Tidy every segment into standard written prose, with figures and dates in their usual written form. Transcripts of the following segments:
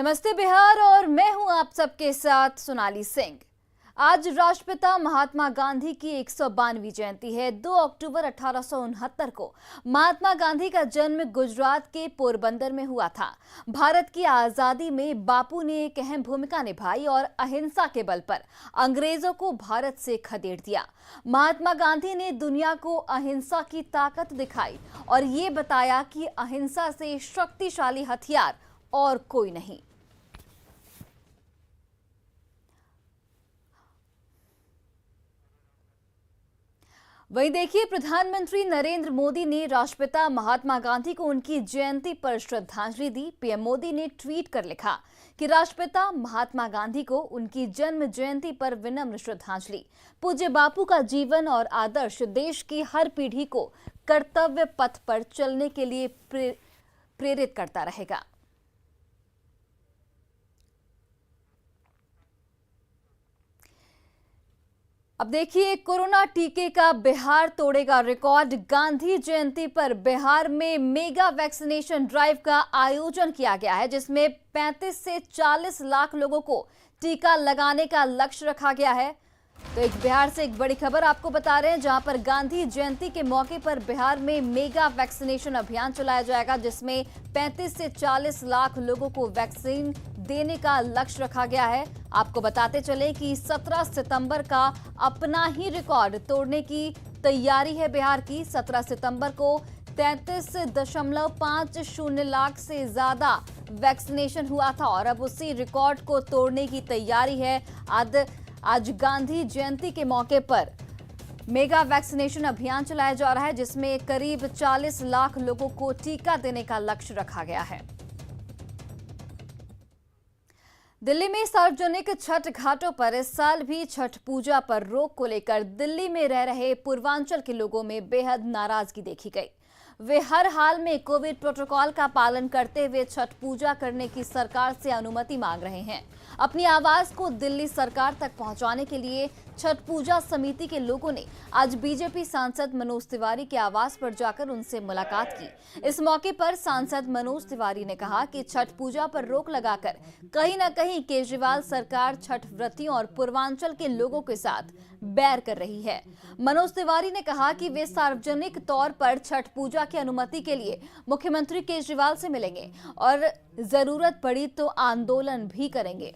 नमस्ते बिहार और मैं हूं आप सबके साथ सोनाली सिंह। आज राष्ट्रपिता महात्मा गांधी की 192वीं जयंती है। 2 अक्टूबर 1869 को महात्मा गांधी का जन्म गुजरात के पोरबंदर में हुआ था। भारत की आजादी में बापू ने एक अहम भूमिका निभाई और अहिंसा के बल पर अंग्रेजों को भारत से खदेड़ दिया। महात्मा गांधी ने दुनिया को अहिंसा की ताकत दिखाई और ये बताया कि अहिंसा से शक्तिशाली हथियार और कोई नहीं। वहीं देखिए, प्रधानमंत्री नरेंद्र मोदी ने राष्ट्रपिता महात्मा गांधी को उनकी जयंती पर श्रद्धांजलि दी। पीएम मोदी ने ट्वीट कर लिखा कि राष्ट्रपिता महात्मा गांधी को उनकी जन्म जयंती पर विनम्र श्रद्धांजलि। पूज्य बापू का जीवन और आदर्श देश की हर पीढ़ी को कर्तव्य पथ पर चलने के लिए प्रेरित करता रहेगा। अब देखिए, कोरोना टीके का बिहार तोड़ेगा रिकॉर्ड। गांधी जयंती पर बिहार में मेगा वैक्सीनेशन ड्राइव का आयोजन किया गया है, जिसमें 35 से 40 लाख लोगों को टीका लगाने का लक्ष्य रखा गया है। तो एक बिहार से एक बड़ी खबर आपको बता रहे हैं, जहां पर गांधी जयंती के मौके पर बिहार में मेगा वैक्सीनेशन अभियान चलाया जाएगा, जिसमें 35 से 40 लाख लोगों को वैक्सीन देने का लक्ष्य रखा गया है। आपको बताते चले कि 17 सितंबर का अपना ही रिकॉर्ड तोड़ने की तैयारी है बिहार की। 17 सितंबर को 33.50 लाख से ज्यादा वैक्सीनेशन हुआ था और अब उसी रिकॉर्ड को तोड़ने की तैयारी है। आज गांधी जयंती के मौके पर मेगा वैक्सीनेशन अभियान चलाया जा रहा है, जिसमें करीब 40 लाख लोगों को टीका देने का लक्ष्य रखा गया है। दिल्ली में सार्वजनिक छठ घाटों पर इस साल भी छठ पूजा पर रोक को लेकर दिल्ली में रह रहे पूर्वांचल के लोगों में बेहद नाराजगी देखी गई। वे हर हाल में कोविड प्रोटोकॉल का पालन करते हुए छठ पूजा करने की सरकार से अनुमति मांग रहे हैं। अपनी आवाज को दिल्ली सरकार तक पहुंचाने के लिए छठ पूजा समिति के लोगों ने आज बीजेपी सांसद मनोज तिवारी के आवास पर जाकर उनसे मुलाकात की। इस मौके पर सांसद मनोज तिवारी ने कहा कि छठ पूजा पर रोक लगाकर कहीं न कहीं केजरीवाल सरकार छठ व्रतियों और पूर्वांचल के लोगों के साथ बैर कर रही है। मनोज तिवारी ने कहा कि वे सार्वजनिक तौर पर छठ पूजा की अनुमति के लिए मुख्यमंत्री केजरीवाल से मिलेंगे और जरूरत पड़ी तो आंदोलन भी करेंगे।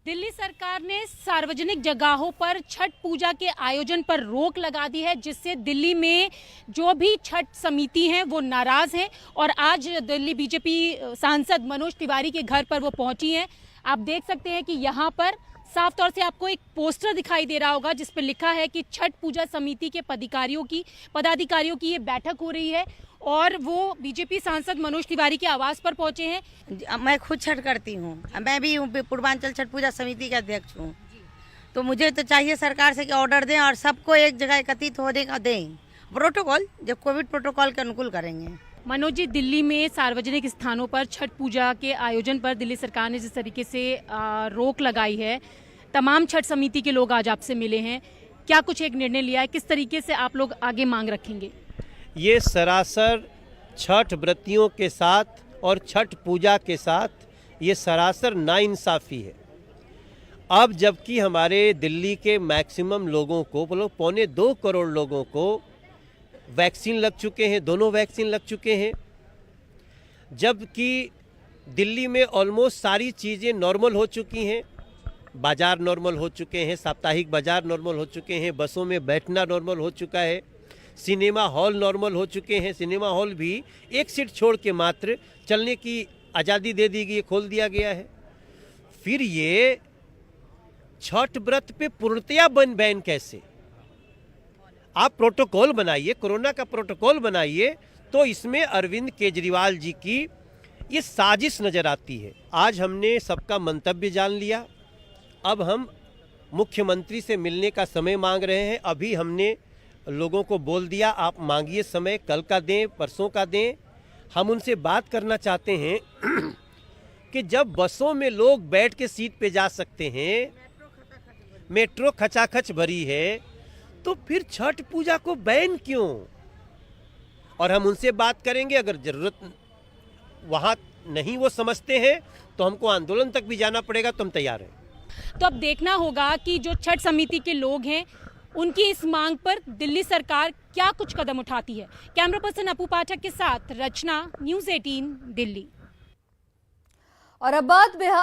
दिल्ली सरकार ने सार्वजनिक जगहों पर छठ पूजा के आयोजन पर रोक लगा दी है, जिससे दिल्ली में जो भी छठ समिति हैं वो नाराज हैं और आज दिल्ली बीजेपी सांसद मनोज तिवारी के घर पर वो पहुंची हैं। आप देख सकते हैं कि यहाँ पर साफ तौर से आपको एक पोस्टर दिखाई दे रहा होगा, जिस पर लिखा है कि छठ पूजा समिति के पदाधिकारियों की ये बैठक हो रही है और वो बीजेपी सांसद मनोज तिवारी के आवास पर पहुंचे हैं। मैं खुद छठ करती हूँ, मैं भी पूर्वांचल छठ पूजा समिति का अध्यक्ष हूँ। तो मुझे तो चाहिए सरकार से कि ऑर्डर दें और सबको एक जगह एकत्रित होने का दें। प्रोटोकॉल जब कोविड प्रोटोकॉल के अनुकूल करेंगे। मनोज जी, दिल्ली में सार्वजनिक स्थानों पर छठ पूजा के आयोजन पर दिल्ली सरकार ने जिस तरीके से रोक लगाई है, तमाम छठ समिति के लोग आज आपसे मिले हैं, क्या कुछ एक निर्णय लिया है? किस तरीके से आप लोग आगे मांग रखेंगे? ये सरासर छठ व्रतियों के साथ और छठ पूजा के साथ ये सरासर नाइंसाफ़ी है। अब जबकि हमारे दिल्ली के मैक्सिमम लोगों को, बोलो 1.25 करोड़ लोगों को वैक्सीन लग चुके हैं, दोनों वैक्सीन लग चुके हैं, जबकि दिल्ली में ऑलमोस्ट सारी चीज़ें नॉर्मल हो चुकी हैं। बाज़ार नॉर्मल हो चुके हैं, साप्ताहिक बाज़ार नॉर्मल हो चुके हैं, बसों में बैठना नॉर्मल हो चुका है, सिनेमा हॉल नॉर्मल हो चुके हैं। सिनेमा हॉल भी एक सीट छोड़ के मात्र चलने की आज़ादी दे दी गई, खोल दिया गया है। फिर ये छठ व्रत पे पूर्णतया बैन कैसे? आप प्रोटोकॉल बनाइए, कोरोना का प्रोटोकॉल बनाइए, तो इसमें अरविंद केजरीवाल जी की ये साजिश नज़र आती है। आज हमने सबका मंतव्य जान लिया, अब हम मुख्यमंत्री से मिलने का समय मांग रहे हैं। अभी हमने लोगों को बोल दिया, आप मांगिए समय, कल का दें, परसों का दें। हम उनसे बात करना चाहते हैं कि जब बसों में लोग बैठ के सीट पे जा सकते हैं, मेट्रो खचाखच भरी है, तो फिर छठ पूजा को बैन क्यों? और हम उनसे बात करेंगे, अगर ज़रूरत वहाँ नहीं वो समझते हैं तो हमको आंदोलन तक भी जाना पड़ेगा, तो हम तैयार हैं। तो अब देखना होगा कि जो छठ समिति के लोग हैं उनकी इस मांग पर दिल्ली सरकार क्या कुछ कदम उठाती है। कैमरा पर्सन अपू पाठक के साथ रचना, न्यूज़ 18 दिल्ली। और अब बात बिहार